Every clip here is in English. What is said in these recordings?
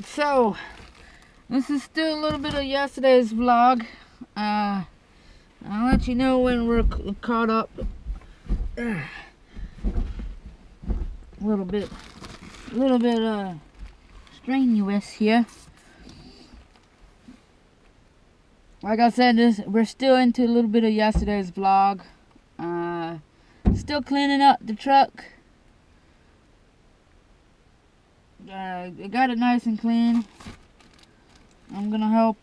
So, this is still a little bit of yesterday's vlog. I'll let you know when we're caught up. A little bit strenuous here. Like I said, we're still into a little bit of yesterday's vlog. Still cleaning up the truck. I got it nice and clean. I'm gonna help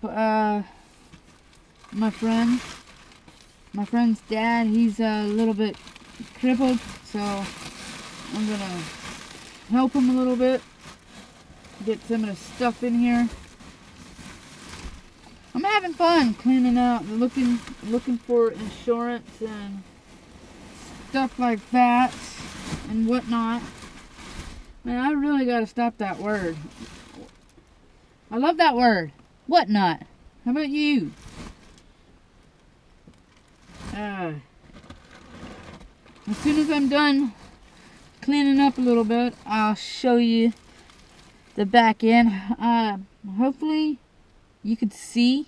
my friend's dad. He's a little bit crippled, so I'm gonna help him a little bit, get some of the stuff in here. I'm having fun cleaning out, looking for insurance and stuff like that and whatnot. Man, I really gotta stop that word. I love that word. Whatnot. How about you? As soon as I'm done cleaning up a little bit, I'll show you the back end. Hopefully you could see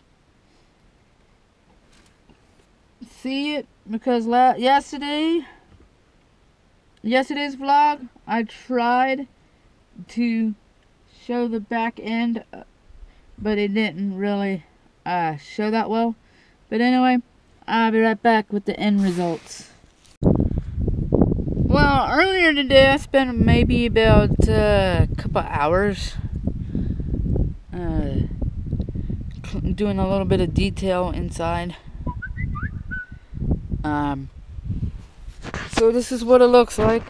it, because yesterday's vlog I tried to show the back end, but it didn't really show that well. But anyway, I'll be right back with the end results. Well, earlier today I spent maybe about a couple hours doing a little bit of detail inside. So this is what it looks like.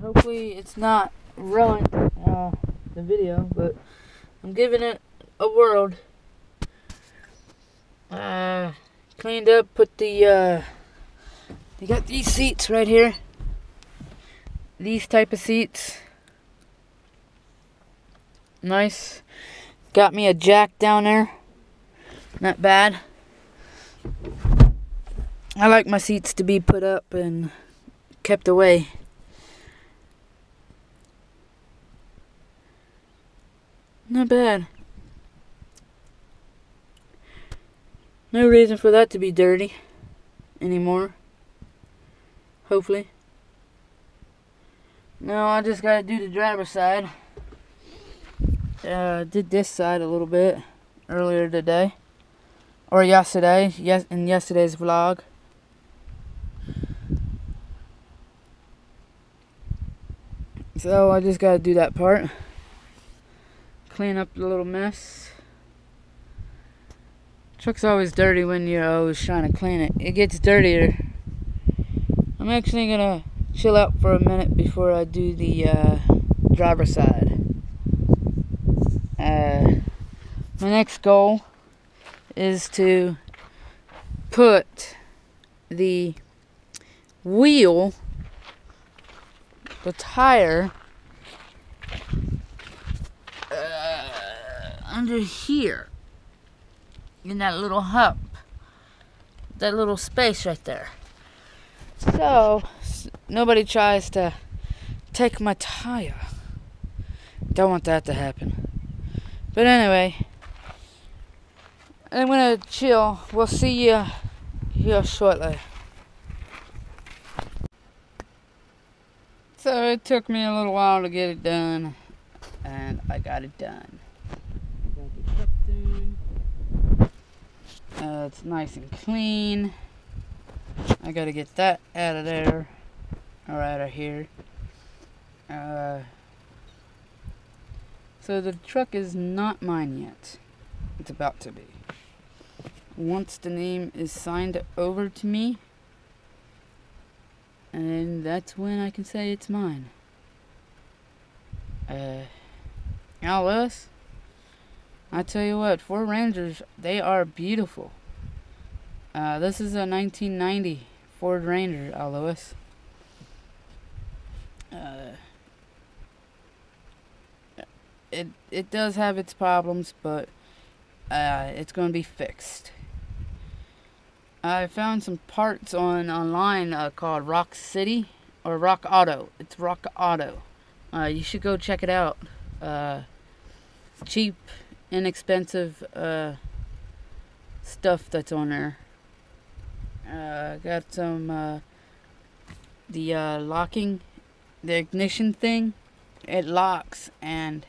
Hopefully it's not ruined the video, but I'm giving it a whirl. Cleaned up, put the you got these seats right here. These type of seats. Nice. Got me a jack down there. Not bad. I like my seats to be put up and kept away. Not bad. No reason for that to be dirty anymore. Hopefully. Now I just gotta do the driver's side. Did this side a little bit earlier today. Or yesterday. In yesterday's vlog. So I just gotta do that part. Clean up the little mess. Truck's always dirty when you're always trying to clean it. It gets dirtier. I'm actually gonna chill out for a minute before I do the driver's side. My next goal is to put the wheel, the tire, under here in that little hump, that little space right there, so nobody tries to take my tire. Don't want that to happen. But anyway, I'm gonna chill. We'll see you here shortly. So it took me a little while to get it done, and I got it done. Got the truck done. It's nice and clean. I gotta get that out of there, or out of here. So the truck is not mine yet. It's about to be. Once the name is signed over to me, and that's when I can say it's mine. Now Lewis, I tell you what, Ford Rangers, they are beautiful. This is a 1990 Ford Ranger, Al Lewis. It does have its problems, but it's going to be fixed. I found some parts online called Rock City or Rock Auto. It's Rock Auto. You should go check it out. cheap, inexpensive stuff that's on there. Got some the locking, the ignition thing. It locks, and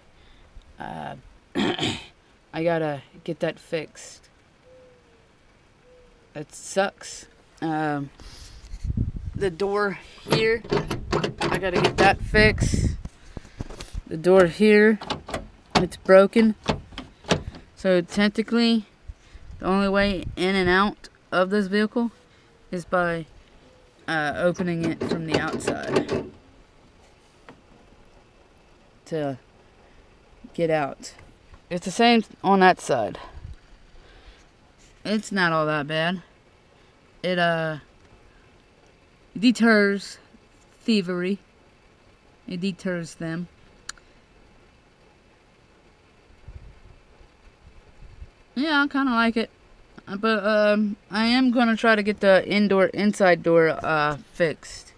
I gotta get that fixed. It sucks. The door here, I gotta get that fixed. The door here, it's broken. So technically, the only way in and out of this vehicle is by opening it from the outside to get out. It's the same on that side. It's not all that bad. It deters thievery. It deters them. Yeah, I kind of like it. But I am going to try to get the inside door fixed.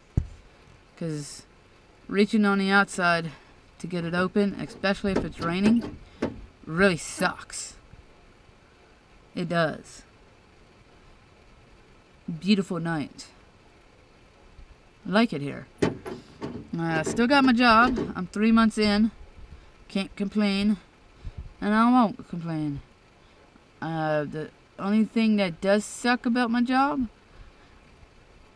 Because reaching on the outside to get it open, especially if it's raining, really sucks. It does. Beautiful night. I like it here. Still got my job. I'm 3 months in. Can't complain. And I won't complain. The only thing that does suck about my job,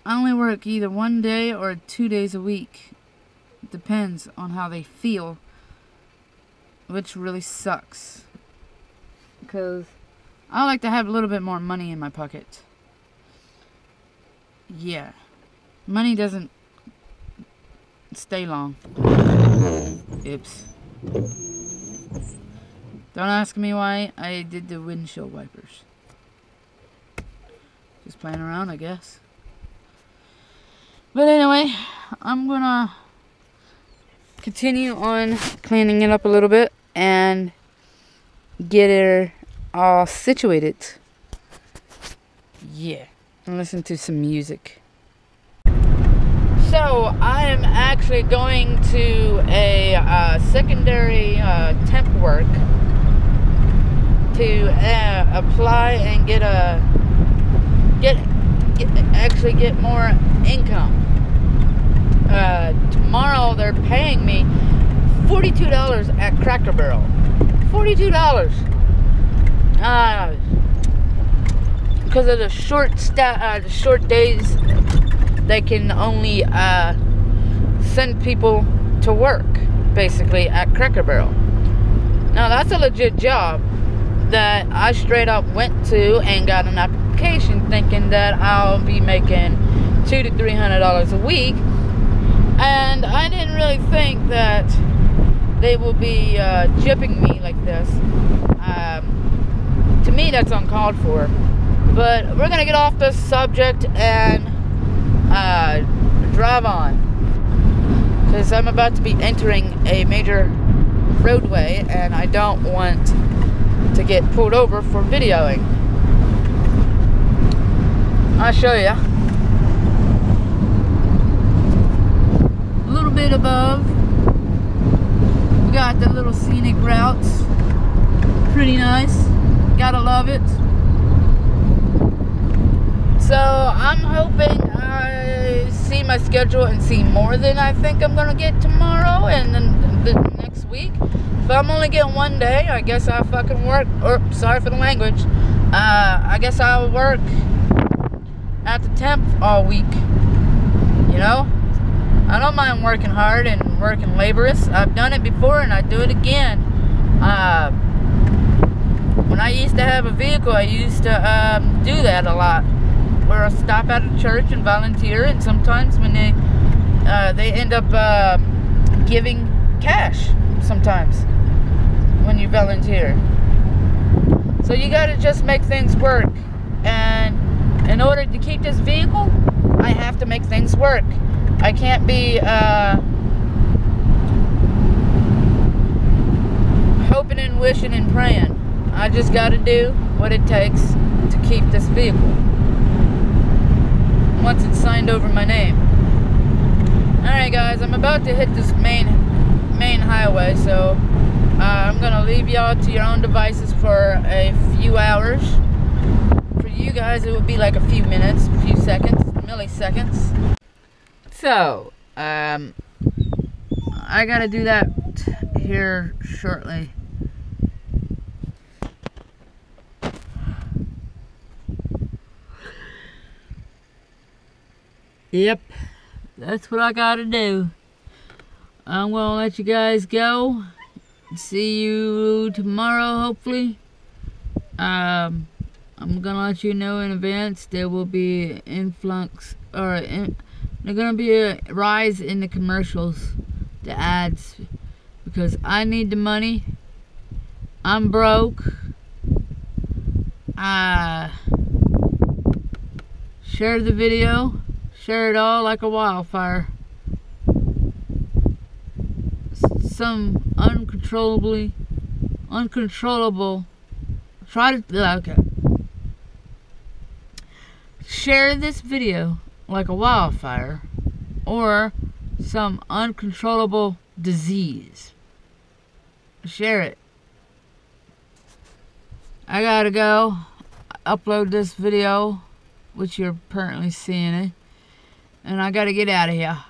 I only work either 1 day or 2 days a week. It depends on how they feel, which really sucks. Because I like to have a little bit more money in my pocket. Yeah. Money doesn't stay long. Oops. Don't ask me why I did the windshield wipers. Just playing around, I guess. But anyway, I'm gonna continue on cleaning it up a little bit and get it all situated. Yeah. And listen to some music. So I am actually going to a secondary temp work to apply and actually get more income. Tomorrow they're paying me $42 at Cracker Barrel. $42. Because of the short days, they can only send people to work, basically, at Cracker Barrel. Now, that's a legit job that I straight up went to and got an application thinking that I'll be making $200 to $300 a week. And I didn't really think that they will be gypping me like this. To me, that's uncalled for. But we're going to get off this subject and drive on. Because I'm about to be entering a major roadway and I don't want to get pulled over for videoing. I'll show you. A little bit above, we got the little scenic routes. Pretty nice. Gotta love it. So I'm hoping I see my schedule and see more than I think I'm gonna get tomorrow and then the next week. If I'm only getting 1 day, I guess I'll fucking work. Or sorry for the language. I guess I'll work at the temp all week. You know, I don't mind working hard and working laborious. I've done it before and I do it again. When I used to have a vehicle, I used to do that a lot. Where I'll stop at a church and volunteer, and sometimes when they end up giving cash sometimes when you volunteer. So you gotta just make things work, and in order to keep this vehicle, I have to make things work. I can't be hoping and wishing and praying. I just gotta do what it takes to keep this vehicle once it's signed over my name. Alright guys, I'm about to hit this main highway, so I'm gonna leave y'all to your own devices for a few hours. For you guys, it would be like a few minutes, a few seconds, milliseconds. So, I gotta do that here shortly. Yep, that's what I gotta do. I'm gonna let you guys go. See you tomorrow, hopefully. I'm gonna let you know in advance there will be an influx, or there's gonna be a rise in the commercials, the ads, because I need the money. I'm broke. Share the video. Share it all like a wildfire. Some uncontrollable. Try to, okay. Share this video like a wildfire, or some uncontrollable disease. Share it. I gotta go upload this video, which you're currently seeing it, and I gotta get out of here.